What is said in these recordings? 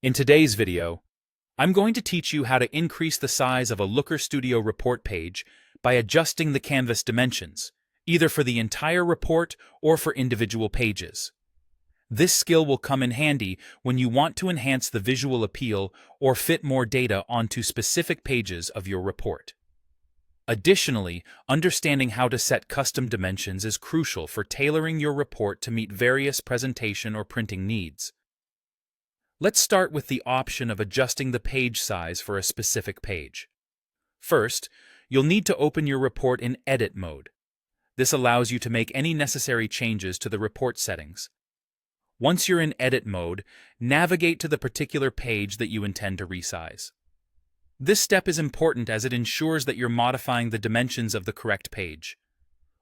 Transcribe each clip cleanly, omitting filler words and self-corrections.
In today's video, I'm going to teach you how to increase the size of a Looker Studio report page by adjusting the canvas dimensions, either for the entire report or for individual pages. This skill will come in handy when you want to enhance the visual appeal or fit more data onto specific pages of your report. Additionally, understanding how to set custom dimensions is crucial for tailoring your report to meet various presentation or printing needs. Let's start with the option of adjusting the page size for a specific page. First, you'll need to open your report in Edit mode. This allows you to make any necessary changes to the report settings. Once you're in Edit mode, navigate to the particular page that you intend to resize. This step is important as it ensures that you're modifying the dimensions of the correct page.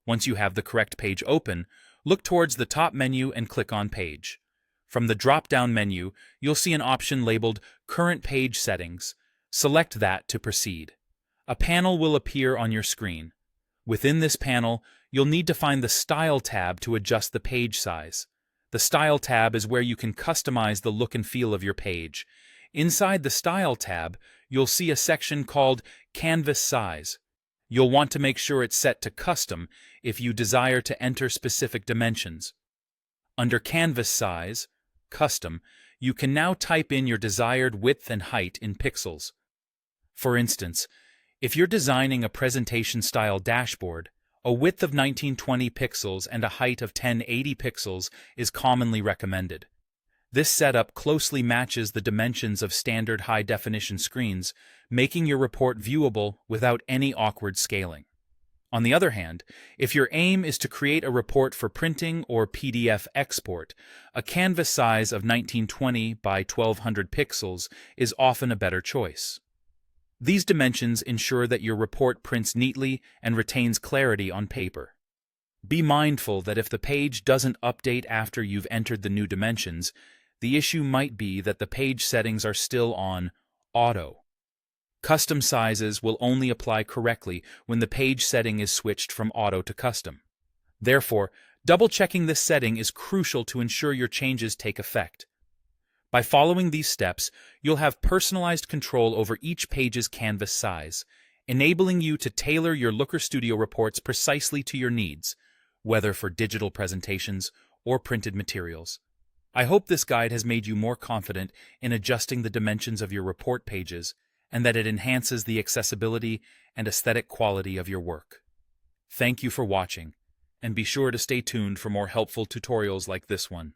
Once you have the correct page open, look towards the top menu and click on Page. From the drop-down menu, you'll see an option labeled Current Page Settings. Select that to proceed. A panel will appear on your screen. Within this panel, you'll need to find the Style tab to adjust the page size. The Style tab is where you can customize the look and feel of your page. Inside the Style tab, you'll see a section called Canvas Size. You'll want to make sure it's set to Custom if you desire to enter specific dimensions. Under Canvas Size, Custom, you can now type in your desired width and height in pixels. For instance, if you're designing a presentation-style dashboard, a width of 1920 pixels and a height of 1080 pixels is commonly recommended. This setup closely matches the dimensions of standard high-definition screens, making your report viewable without any awkward scaling. On the other hand, if your aim is to create a report for printing or PDF export, a canvas size of 1920 by 1200 pixels is often a better choice. These dimensions ensure that your report prints neatly and retains clarity on paper. Be mindful that if the page doesn't update after you've entered the new dimensions, the issue might be that the page settings are still on Auto. Custom sizes will only apply correctly when the page setting is switched from Auto to Custom. Therefore, double-checking this setting is crucial to ensure your changes take effect. By following these steps, you'll have personalized control over each page's canvas size, enabling you to tailor your Looker Studio reports precisely to your needs, whether for digital presentations or printed materials. I hope this guide has made you more confident in adjusting the dimensions of your report pages and that it enhances the accessibility and aesthetic quality of your work. Thank you for watching, and be sure to stay tuned for more helpful tutorials like this one.